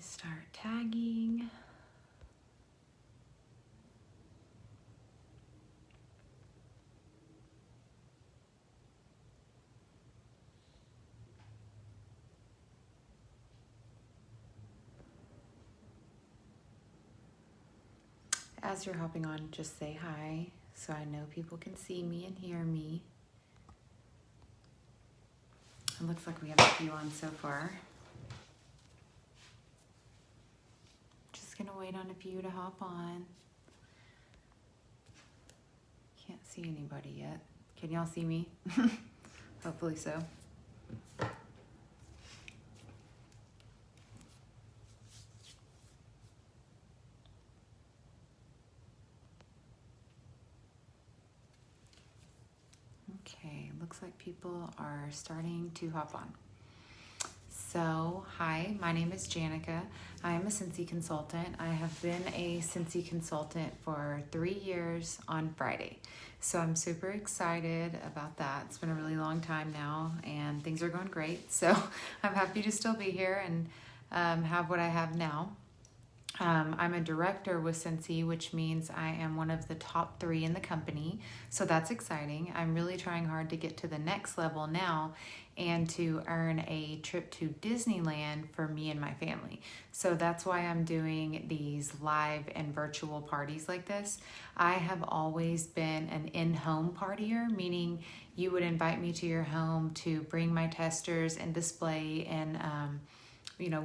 Start tagging. As you're hopping on, just say hi so I know people can see me and hear me. It looks like we have a few on so far. Just gonna wait on a few to hop on. Can't see anybody yet. Can y'all see me? Hopefully so. Okay, looks like people are starting to hop on. So, hi, my name is Janica. I am a Scentsy consultant. I have been a Scentsy consultant for 3 years on Friday. So I'm super excited about that. It's been a really long time now and things are going great. So I'm happy to still be here and have what I have now. I'm a director with Scentsy, which means I am one of the top 3 in the company. So that's exciting. I'm really trying hard to get to the next level now and to earn a trip to Disneyland for me and my family. So that's why I'm doing these live and virtual parties like this. I have always been an in-home partier, meaning you would invite me to your home to bring my testers and display and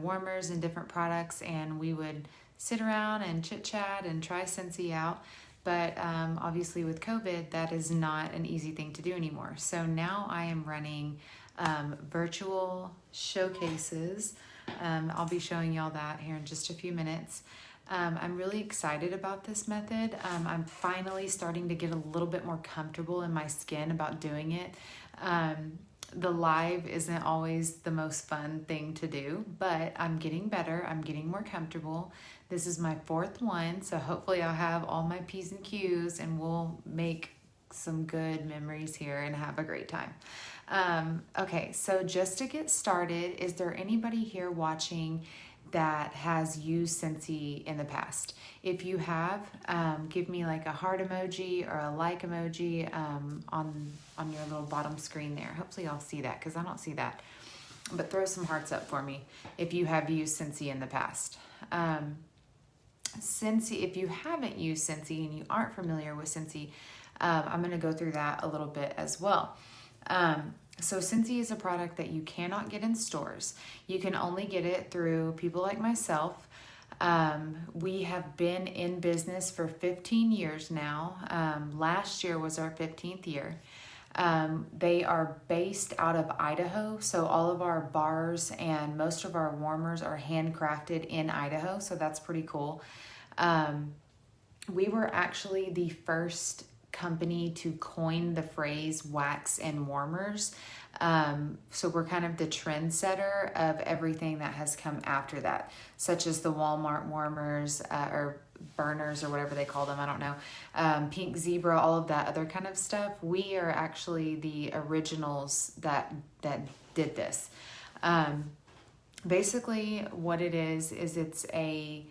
warmers and different products, and we would sit around and chit chat and try Scentsy out. But obviously with COVID, that is not an easy thing to do anymore. So now I am running virtual showcases. I'll be showing y'all that here in just a few minutes. I'm really excited about this method. I'm finally starting to get a little bit more comfortable in my skin about doing it. The live isn't always the most fun thing to do, but I'm getting better. I'm getting more comfortable. This is my 4th one, so hopefully I'll have all my P's and Q's and we'll make some good memories here and have a great time. Okay, so just to get started, is there anybody here watching that has used Scentsy in the past? If you have, give me like a heart emoji or a like emoji on your little bottom screen there. Hopefully y'all see that because I don't see that. But throw some hearts up for me if you have used Scentsy in the past. Scentsy, if you haven't used Scentsy and you aren't familiar with Scentsy, I'm going to go through that a little bit as well. So Scentsy is a product that you cannot get in stores. You can only get it through people like myself. We have been in business for 15 years now. Last year was our 15th year. They are based out of Idaho, so all of our bars and most of our warmers are handcrafted in Idaho, so that's pretty cool. We were actually the first company to coin the phrase wax and warmers. So we're kind of the trendsetter of everything that has come after that, such as the Walmart warmers or burners or whatever they call them, I don't know, Pink Zebra, all of that other kind of stuff. We are actually the originals that did this. Basically what it is it's a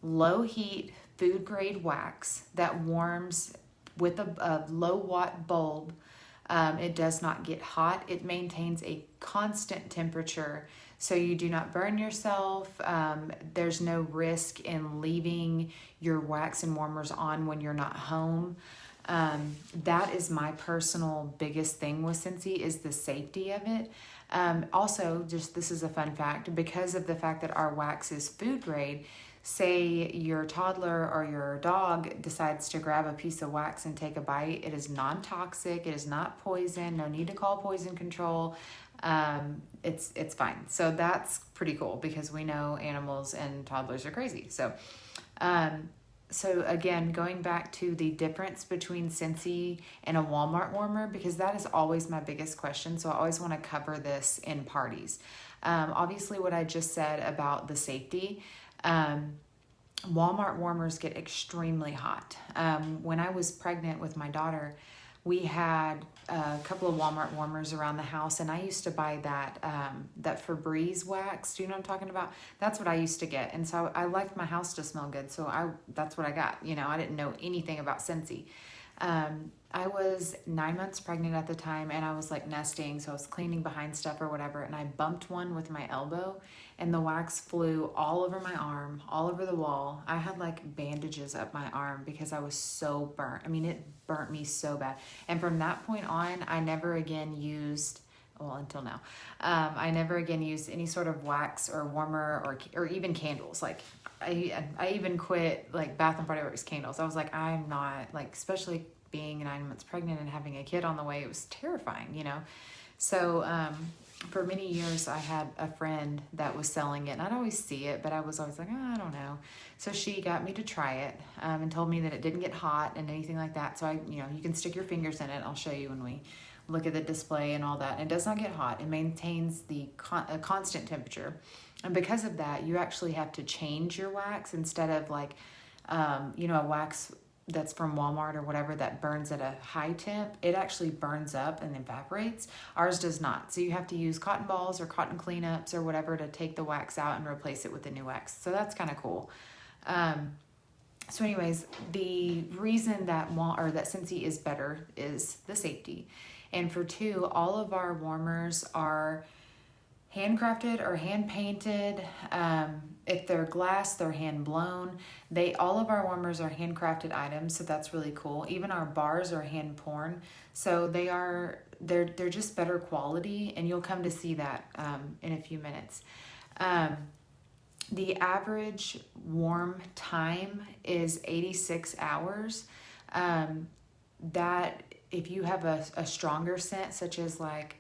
low heat food grade wax that warms with a low watt bulb. It does not get hot. It maintains a constant temperature so you do not burn yourself. There's no risk in leaving your wax and warmers on when you're not home. That is my personal biggest thing with Scentsy, is the safety of it. Also, just this is a fun fact, because of the fact that our wax is food grade, say your toddler or your dog decides to grab a piece of wax and take a bite, it is non-toxic, it is not poison, no need to call poison control. It's fine. So that's pretty cool because we know animals and toddlers are crazy. So again, going back to the difference between Scentsy and a Walmart warmer, because that is always my biggest question. So I always want to cover this in parties. Obviously what I just said about the safety, Walmart warmers get extremely hot. When I was pregnant with my daughter, we had a couple of Walmart warmers around the house, and I used to buy that that Febreze wax. Do you know what I'm talking about? That's what I used to get, and so I liked my house to smell good, so that's what I got. You know, I didn't know anything about Scentsy. I was 9 months pregnant at the time, and I was like nesting, so I was cleaning behind stuff or whatever, and I bumped one with my elbow, and the wax flew all over my arm, all over the wall. I had like bandages up my arm because I was so burnt. I mean, it burnt me so bad. And from that point on, I never again used, well, until now, I never again used any sort of wax or warmer or even candles. Like I even quit like Bath and Body Works candles. I was like, I'm not, like, especially being 9 months pregnant and having a kid on the way, it was terrifying, you know? So, for many years I had a friend that was selling it, and I'd always see it, but I was always like, oh, I don't know. So she got me to try it, and told me that it didn't get hot and anything like that. So you can stick your fingers in it. I'll show you when we look at the display and all that. And it does not get hot. It maintains a constant temperature. And because of that, you actually have to change your wax instead of like, a wax that's from Walmart or whatever that burns at a high temp. It actually burns up and evaporates. Ours does not. So you have to use cotton balls or cotton cleanups or whatever to take the wax out and replace it with a new wax. So that's kind of cool. So anyways, the reason that Scentsy is better is the safety. And for two, all of our warmers are handcrafted or hand painted. If they're glass, they're hand blown. All of our warmers are handcrafted items, so that's really cool. Even our bars are hand poured, so they're just better quality, and you'll come to see that in a few minutes. The average warm time is 86 hours. That if you have a stronger scent, such as like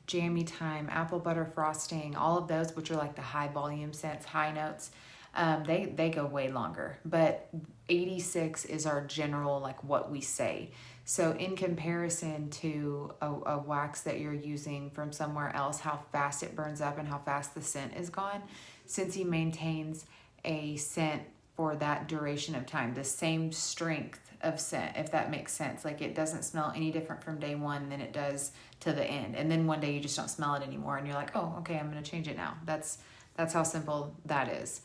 jammy time, apple butter frosting, all of those, which are like the high volume scents, high notes, they go way longer. But 86 is our general, like what we say. So in comparison to a wax that you're using from somewhere else, how fast it burns up and how fast the scent is gone, Scentsy maintains a scent for that duration of time, the same strength of scent, if that makes sense. Like, it doesn't smell any different from day one than it does to the end. And then one day you just don't smell it anymore, and you're like, oh, okay, I'm going to change it now. That's how simple that is.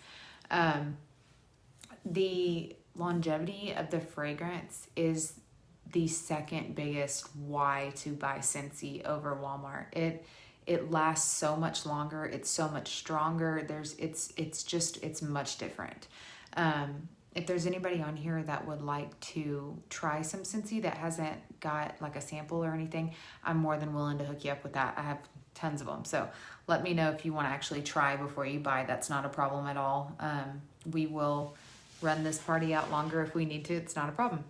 The longevity of the fragrance is the second biggest why to buy Scentsy over Walmart. It lasts so much longer. It's so much stronger. It's much different. If there's anybody on here that would like to try some Scentsy that hasn't got like a sample or anything, I'm more than willing to hook you up with that. I have tons of them. So let me know if you want to actually try before you buy. That's not a problem at all. We will run this party out longer if we need to. It's not a problem.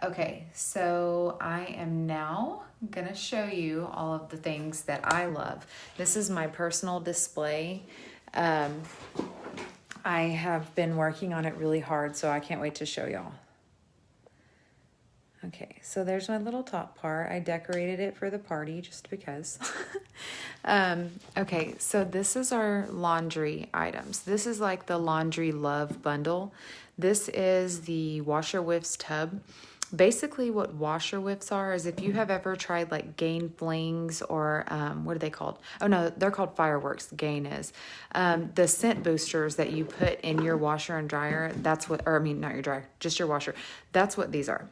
Okay, so I am now gonna show you all of the things that I love. This is my personal display. I have been working on it really hard, so I can't wait to show y'all. Okay, so there's my little top part. I decorated it for the party just because. Okay, so this is our laundry items. This is like the Laundry Love bundle. This is the Washer Whiffs tub. Basically what Washer Whiffs are is if you have ever tried like Gain Flings or what are they called? Oh no, they're called Fireworks, Gain is. The scent boosters that you put in your washer and dryer, not your dryer, just your washer. That's what these are.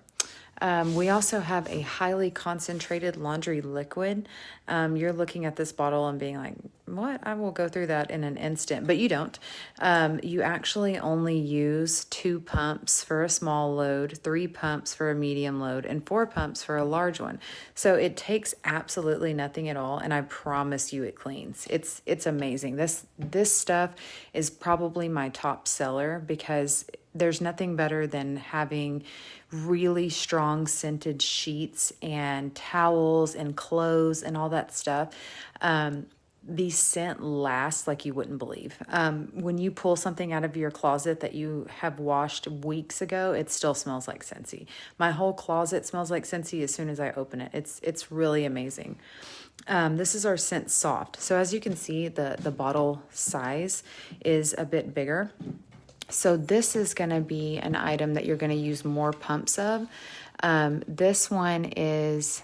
We also have a highly concentrated laundry liquid. You're looking at this bottle and being like, what? I will go through that in an instant, but you don't. You actually only use 2 pumps for a small load, 3 pumps for a medium load, and 4 pumps for a large one. So it takes absolutely nothing at all, and I promise you it cleans. It's amazing. This stuff is probably my top seller because there's nothing better than having really strong scented sheets and towels and clothes and all that stuff. The scent lasts like you wouldn't believe. When you pull something out of your closet that you have washed weeks ago, it still smells like Scentsy. My whole closet smells like Scentsy as soon as I open it. It's really amazing. This is our Scent Soft. So as you can see, the bottle size is a bit bigger. So this is going to be an item that you're going to use more pumps of. This one is,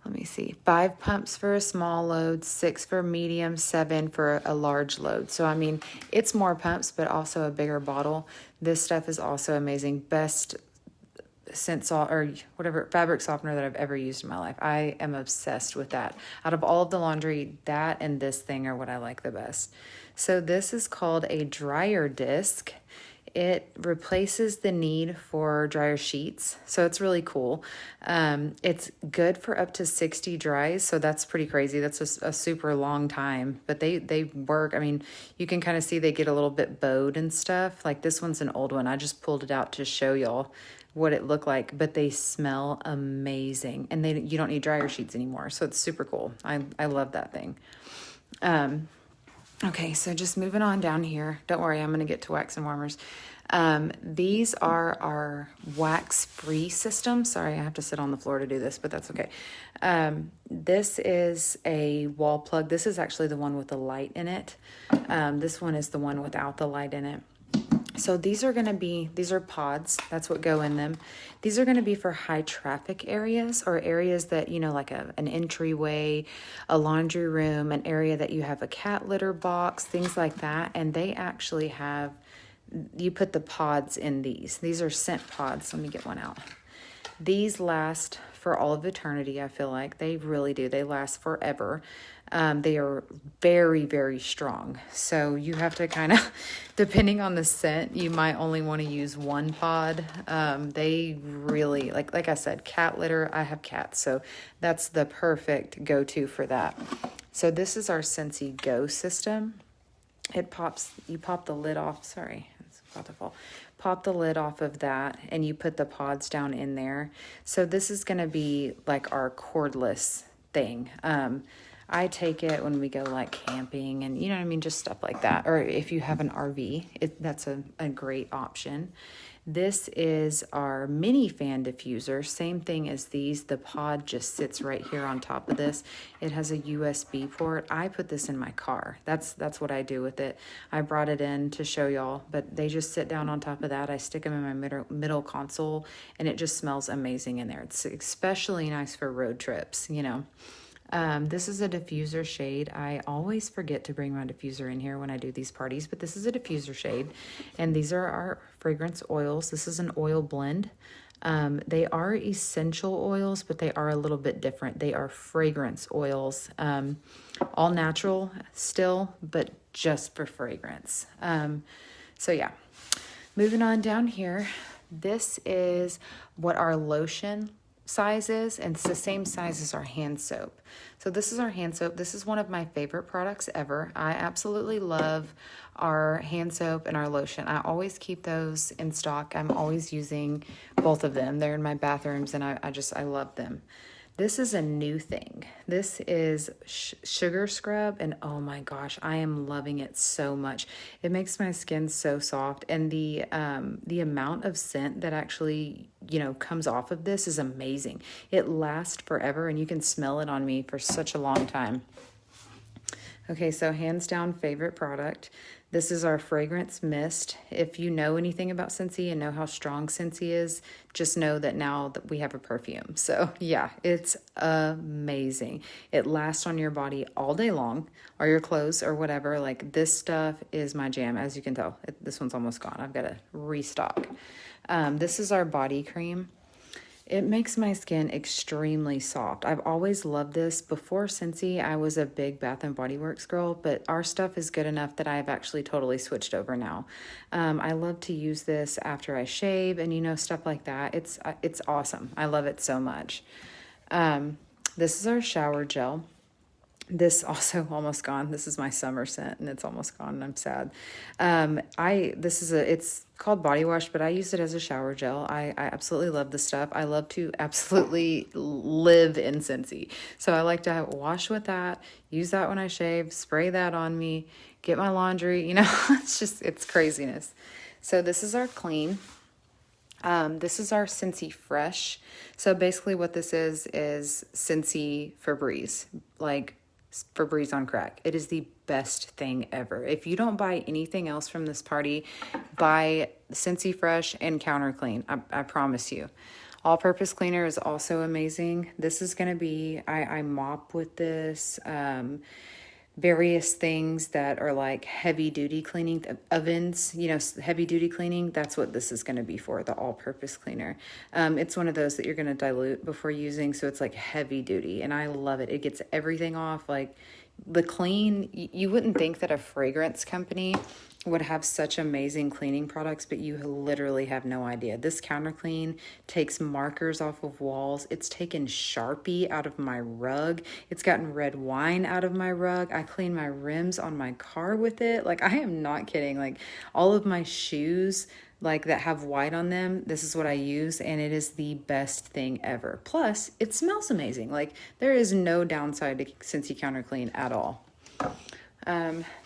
let me see, 5 pumps for a small load, 6 for medium, 7 for a large load. So, I mean, it's more pumps, but also a bigger bottle. This stuff is also amazing. Best scent or whatever fabric softener that I've ever used in my life. I am obsessed with that. Out of all of the laundry, that and this thing are what I like the best. So this is called a dryer disc. It replaces the need for dryer sheets, so it's really cool. It's good for up to 60 dries, so that's pretty crazy. That's a super long time, but they work. I mean, you can kind of see they get a little bit bowed and stuff. Like this one's an old one. I just pulled it out to show y'all what it looked like, but they smell amazing, and you don't need dryer sheets anymore, so it's super cool. I love that thing. Okay, so just moving on down here. Don't worry, I'm going to get to wax and warmers. These are our wax-free system. Sorry, I have to sit on the floor to do this, but that's okay. This is a wall plug. This is actually the one with the light in it. This one is the one without the light in it. So these are pods. That's what go in them. These are going to be for high traffic areas, or areas that, like an entryway, a laundry room, an area that you have a cat litter box, things like that. And they actually you put the pods in these. These are scent pods. Let me get one out. These last for all of eternity, I feel like. They really do. They last forever. They are very, very strong. So you have to kind of, depending on the scent, you might only want to use one pod. They really, like I said, cat litter. I have cats, so that's the perfect go-to for that. So this is our Scentsy Go system. You pop the lid off. Sorry, it's about to fall. Pop the lid off of that, and you put the pods down in there. So this is going to be like our cordless thing. I take it when we go like camping and, just stuff like that. Or if you have an RV, that's a great option. This is our mini fan diffuser. Same thing as these. The pod just sits right here on top of this. It has a USB port. I put this in my car. That's what I do with it. I brought it in to show y'all, but they just sit down on top of that. I stick them in my middle console, and it just smells amazing in there. It's especially nice for road trips, This is a diffuser shade. I always forget to bring my diffuser in here when I do these parties, but this is a diffuser shade, and these are our fragrance oils. This is an oil blend. They are essential oils, but they are a little bit different. They are fragrance oils, all natural still, but just for fragrance. So yeah, moving on down here. This is what our lotion size is, and it's the same size as our hand soap. So this is our hand soap. This is one of my favorite products ever. I absolutely love our hand soap and our lotion. I always keep those in stock. I'm always using both of them. They're in my bathrooms, and I love them. This is a new thing. This is sugar scrub, and oh my gosh, I am loving it so much. It makes my skin so soft, and the amount of scent that actually comes off of this is amazing. It lasts forever, and you can smell it on me for such a long time. Okay, so hands down favorite product. This is our fragrance mist. If you know anything about Scentsy and know how strong Scentsy is, just know that now that we have a perfume. So yeah, it's amazing. It lasts on your body all day long, or your clothes or whatever. Like, this stuff is my jam. As you can tell, this one's almost gone. I've got to restock. This is our body cream. It makes my skin extremely soft. I've always loved this. Before Scentsy, I was a big Bath & Body Works girl, but our stuff is good enough that I've actually totally switched over now. I love to use this after I shave and, stuff like that. It's awesome. I love it so much. This is our shower gel. This also almost gone. This is my summer scent, and it's almost gone, and I'm sad. It's called body wash, but I use it as a shower gel. I absolutely love this stuff. I love to absolutely live in Scentsy. So I like to wash with that, use that when I shave, spray that on me, get my laundry, it's craziness. So this is our clean. This is our Scentsy Fresh. So basically what this is Scentsy Febreze, like Febreze on crack. It is the best thing ever. If you don't buy anything else from this party, buy Scentsy Fresh and Counter Clean. I promise you. All-purpose cleaner is also amazing. This is going to be, I mop with this. Various things that are like heavy duty cleaning ovens, heavy duty cleaning. That's what this is going to be for, the all-purpose cleaner. It's one of those that you're going to dilute before using, so it's like heavy duty, and I love it. It gets everything off. Like the clean, you wouldn't think that a fragrance company would have such amazing cleaning products, but you literally have no idea. This counter clean takes markers off of walls. It's taken Sharpie out of my rug. It's gotten red wine out of my rug. I clean my rims on my car with it. Like, I am not kidding. Like, all of my shoes, like that have white on them, this is what I use, and it is the best thing ever. Plus, it smells amazing. Like, there is no downside to Scentsy Counter Clean at all.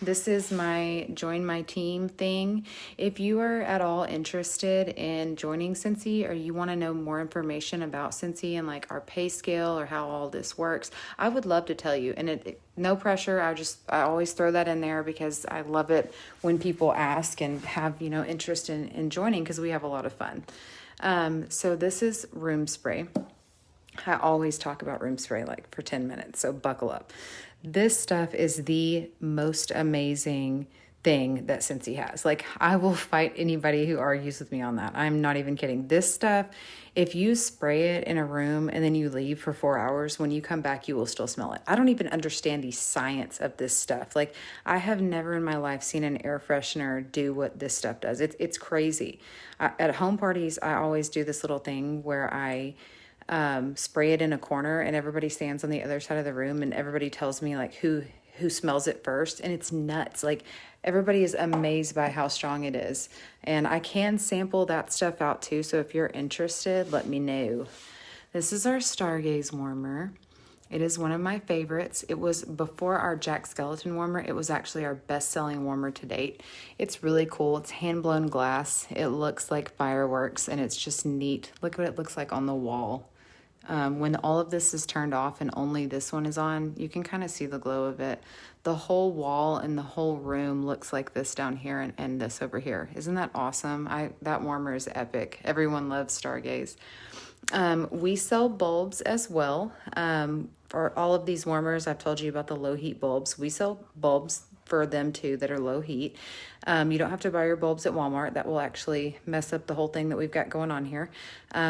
This is my join my team thing. If you are at all interested in joining Scentsy, or you want to know more information about Scentsy and like our pay scale or how all this works, I would love to tell you. And no pressure. I always throw that in there because I love it when people ask and have, interest in joining, because we have a lot of fun. So this is room spray. I always talk about room spray like for 10 minutes, so buckle up. This stuff is the most amazing thing that Scentsy has. Like, I will fight anybody who argues with me on that. I'm not even kidding. This stuff, if you spray it in a room and then you leave for 4 hours, when you come back, you will still smell it. I don't even understand the science of this stuff. Like, I have never in my life seen an air freshener do what this stuff does. It's crazy. At home parties, I always do this little thing where I spray it in a corner, and everybody stands on the other side of the room, and everybody tells me like who smells it first, and it's nuts. Like, everybody is amazed by how strong it is, and I can sample that stuff out too, so if you're interested, let me know. This is our Stargaze warmer. It is one of my favorites. It was before our Jack Skellington warmer. It was actually our best-selling warmer to date. It's really cool. It's hand-blown glass. It looks like fireworks, and it's just neat. Look what it looks like on the wall. When all of this is turned off and only this one is on, you can kind of see the glow of it. The whole wall and the whole room looks like this down here and this over here. Isn't that awesome? That warmer is epic. Everyone loves Stargaze. We sell bulbs as well. For all of these warmers, I've told you about the low heat bulbs. We sell bulbs for them too that are low heat. You don't have to buy your bulbs at Walmart. That will actually mess up the whole thing that we've got going on here.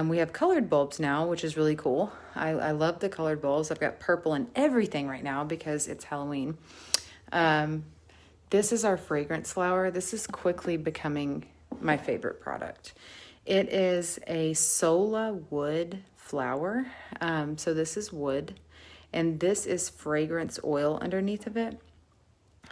We have colored bulbs now, which is really cool. I love the colored bulbs. I've got purple and everything right now because it's Halloween. This is our fragrance flower. This is quickly becoming my favorite product. It is a Sola wood flower. So this is wood, and this is fragrance oil underneath of it.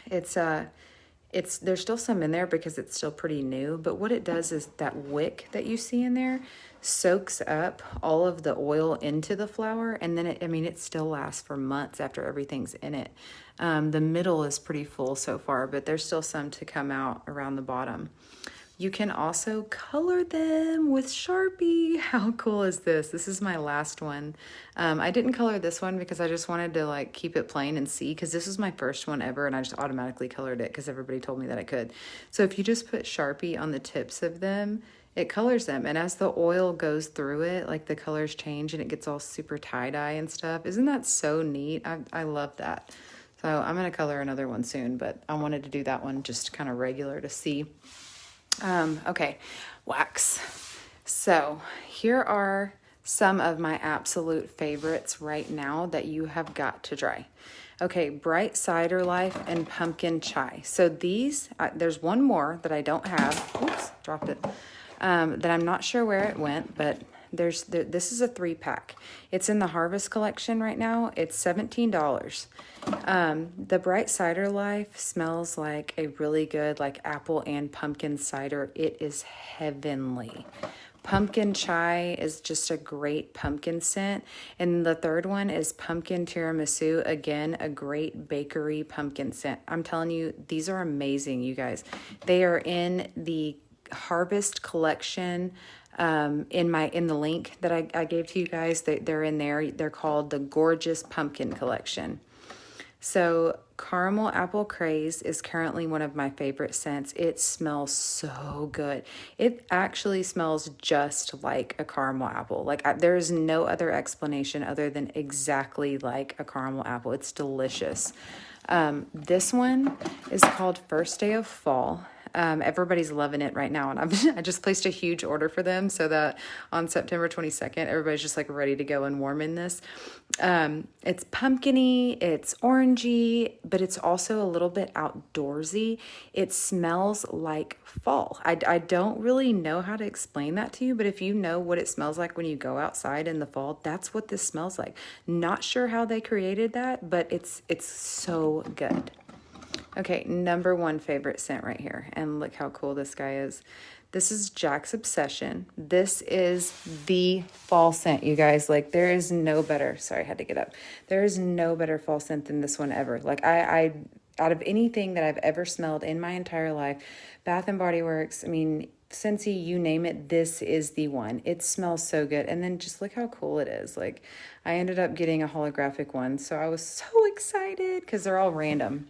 There's still some in there because it's still pretty new, but what it does is that wick that you see in there soaks up all of the oil into the flower, and then it still lasts for months after everything's in it. The middle is pretty full so far, but there's still some to come out around the bottom. You can also color them with Sharpie. How cool is this? This is my last one. I didn't color this one because I just wanted to like keep it plain and see, because this was my first one ever and I just automatically colored it because everybody told me that I could. So if you just put Sharpie on the tips of them, it colors them. And as the oil goes through it, like the colors change and it gets all super tie-dye and stuff. Isn't that so neat? I love that. So I'm going to color another one soon, but I wanted to do that one just kind of regular to see. Okay, wax. So here are some of my absolute favorites right now that you have got to try. Okay, Bright Cider Life and Pumpkin Chai. So these, there's one more that I don't have. Oops, dropped it. That I'm not sure where it went, but this is a 3-pack. It's in the Harvest collection right now. It's $17. The Bright Cider Life smells like a really good like apple and pumpkin cider. It is heavenly. Pumpkin Chai is just a great pumpkin scent. And the third one is Pumpkin Tiramisu. Again, a great bakery pumpkin scent. I'm telling you, these are amazing, you guys. They are in the Harvest collection. In the link that I gave to you guys, they're in there. They're called the Gorgeous Pumpkin Collection. So caramel apple craze is currently one of my favorite scents. It smells so good. It actually smells just like a caramel apple. Like there is no other explanation other than exactly like a caramel apple. It's delicious. This one is called First Day of Fall. Everybody's loving it right now, and I just placed a huge order for them so that on September 22nd, everybody's just like ready to go and warm in this. It's pumpkiny, it's orangey, but it's also a little bit outdoorsy. It smells like fall. I don't really know how to explain that to you, but if you know what it smells like when you go outside in the fall, that's what this smells like. Not sure how they created that, but it's so good. Okay, number one favorite scent right here. And look how cool this guy is. This is Jack's Obsession. This is the fall scent, you guys. Like, there is no better. Sorry, I had to get up. There is no better fall scent than this one ever. Like, I out of anything that I've ever smelled in my entire life, Bath and Body Works, I mean, Scentsy, you name it, this is the one. It smells so good. And then just look how cool it is. Like, I ended up getting a holographic one, so I was so excited because they're all random.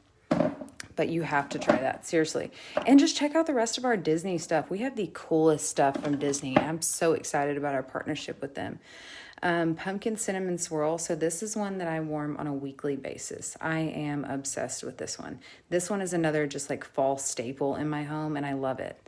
But you have to try that, seriously. And just check out the rest of our Disney stuff. We have the coolest stuff from Disney. I'm so excited about our partnership with them. Pumpkin Cinnamon Swirl. So this is one that I warm on a weekly basis. I am obsessed with this one. This one is another just like fall staple in my home, and I love it.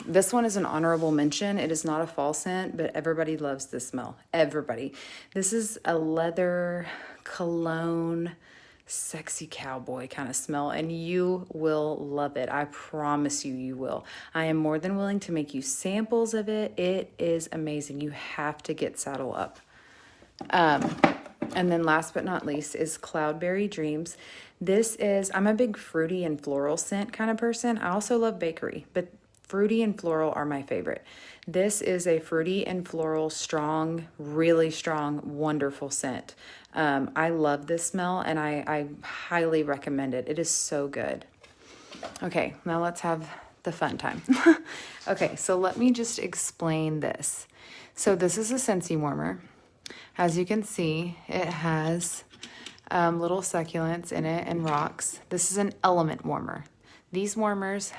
This one is an honorable mention. It is not a fall scent, but everybody loves this smell. Everybody. This is a leather cologne, sexy cowboy kind of smell, and you will love it. I promise you, you will. I am more than willing to make you samples of it. It is amazing. You have to get Saddle Up. And then last but not least is Cloudberry Dreams. This is, I'm a big fruity and floral scent kind of person. I also love bakery, but fruity and floral are my favorite. This is a fruity and floral, strong, really strong, wonderful scent. I love this smell, and I highly recommend it. It is so good. Okay, now let's have the fun time. Okay, so let me just explain this. So this is a Scentsy warmer. As you can see, it has little succulents in it and rocks. This is an element warmer. These warmers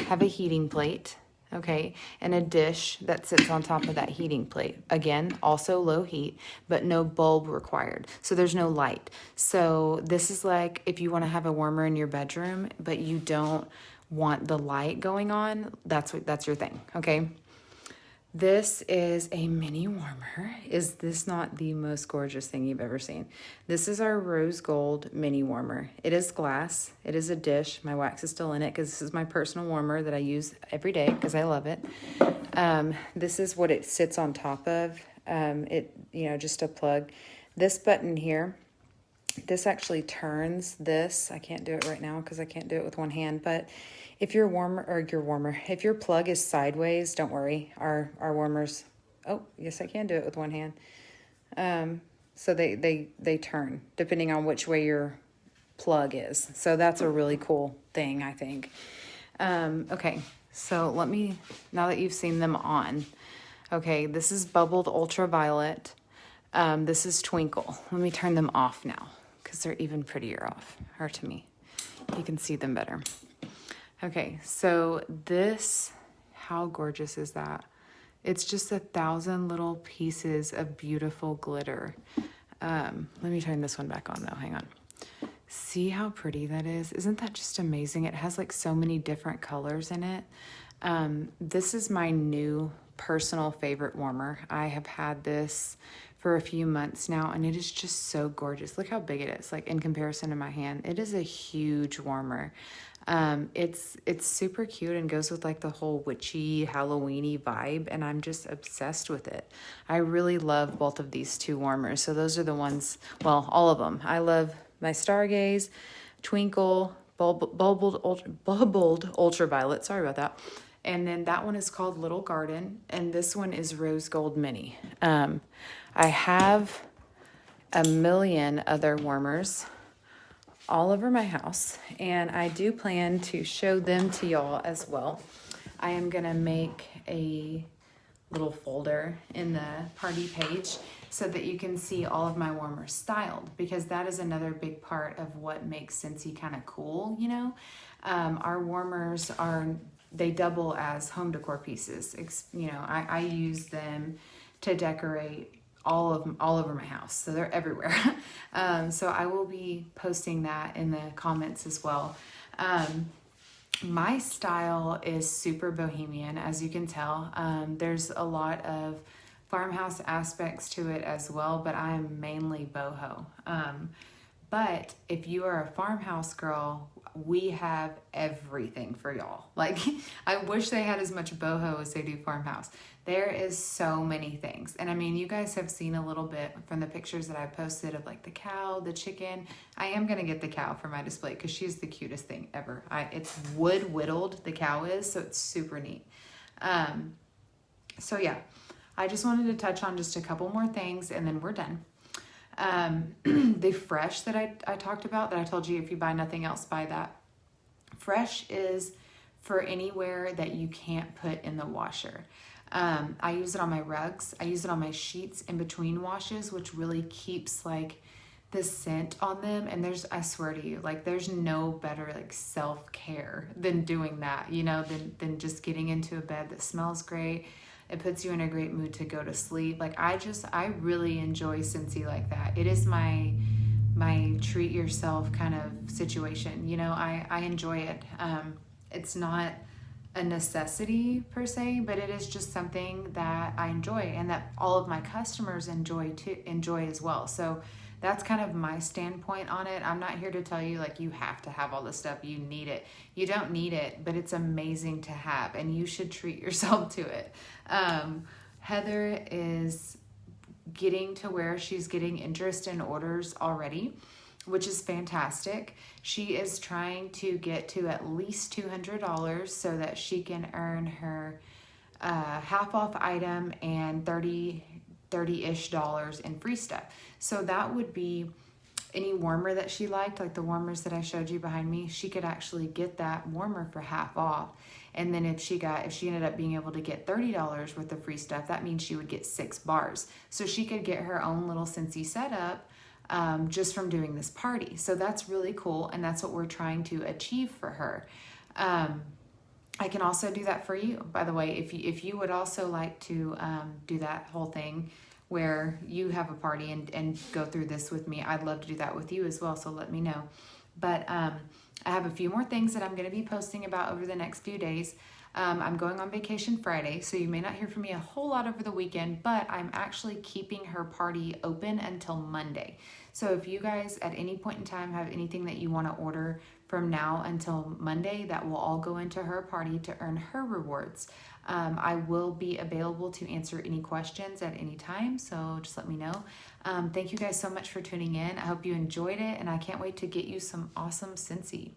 have a heating plate, okay, and a dish that sits on top of that heating plate. Again, also low heat, but no bulb required. So there's no light. So this is like if you want to have a warmer in your bedroom, but you don't want the light going on, that's your thing, okay? This is a mini warmer. Is this not the most gorgeous thing you've ever seen? This is our rose gold mini warmer. It is glass. It is a dish. My wax is still in it because this is my personal warmer that I use every day because I love it. This is what it sits on top of. Just a plug. This button here, this actually turns this. I can't do it right now because I can't do it with one hand, but if your if your plug is sideways, don't worry. Our warmers, oh, yes, I can do it with one hand. So they turn depending on which way your plug is. So that's a really cool thing, I think. Okay, so now that you've seen them on, okay, this is Bubbled Ultraviolet. This is Twinkle. Let me turn them off now because they're even prettier off, or to me. You can see them better. Okay, so this, how gorgeous is that? It's just 1,000 little pieces of beautiful glitter. Let me turn this one back on though, hang on. See how pretty that is? Isn't that just amazing? It has like so many different colors in it. This is my new personal favorite warmer. I have had this for a few months now, and it is just so gorgeous. Look how big it is, like in comparison to my hand. It is a huge warmer. It's super cute and goes with like the whole witchy Halloweeny vibe, and I'm just obsessed with it. I really love both of these two warmers. So those are the ones, well, all of them. I love my Stargaze, Twinkle, Bubbled Ultraviolet. Sorry about that. And then that one is called Little Garden, and this one is Rose Gold Mini. I have a million other warmers all over my house, and I do plan to show them to y'all as well. I am gonna make a little folder in the party page so that you can see all of my warmers styled, because that is another big part of what makes Scentsy kind of cool, you know. Our warmers they double as home decor pieces. You know, I use them to decorate all over my house, so they're everywhere. So I will be posting that in the comments as well. My style is super bohemian, as you can tell. There's a lot of farmhouse aspects to it as well, but I'm mainly boho. But if you are a farmhouse girl, we have everything for y'all. Like, I wish they had as much boho as they do farmhouse. There is so many things. And I mean, you guys have seen a little bit from the pictures that I posted of like the cow, the chicken. I am going to get the cow for my display because she's the cutest thing ever. It's wood whittled, the cow is, so it's super neat. So yeah, I just wanted to touch on just a couple more things and then we're done. The fresh that I talked about, that I told you if you buy nothing else, buy that. Fresh is for anywhere that you can't put in the washer. I use it on my rugs. I use it on my sheets in between washes, which really keeps like the scent on them. And I swear to you, like there's no better like self-care than doing that, you know, than just getting into a bed that smells great. It puts you in a great mood to go to sleep. Like I really enjoy Scentsy like that. It is my treat yourself kind of situation. You know, I enjoy it. It's not a necessity per se, but it is just something that I enjoy and that all of my customers enjoy as well. So that's kind of my standpoint on it. I'm not here to tell you like you have to have all this stuff. You need it. You don't need it, but it's amazing to have and you should treat yourself to it. Heather is getting to where she's getting interest in orders already, which is fantastic. She is trying to get to at least $200 so that she can earn her half off item and $30-ish in free stuff. So that would be any warmer that she liked, like the warmers that I showed you behind me. She could actually get that warmer for half off. And then if she ended up being able to get $30 worth of free stuff, that means she would get 6 bars. So she could get her own little Scentsy setup just from doing this party. So that's really cool, and that's what we're trying to achieve for her. I can also do that for you, by the way. If you would also like to do that whole thing where you have a party and go through this with me, I'd love to do that with you as well, so let me know. But I have a few more things that I'm going to be posting about over the next few days. I'm going on vacation Friday, so you may not hear from me a whole lot over the weekend, but I'm actually keeping her party open until Monday. So if you guys at any point in time have anything that you want to order from now until Monday, that will all go into her party to earn her rewards. I will be available to answer any questions at any time, so just let me know. Thank you guys so much for tuning in. I hope you enjoyed it, and I can't wait to get you some awesome Scentsy.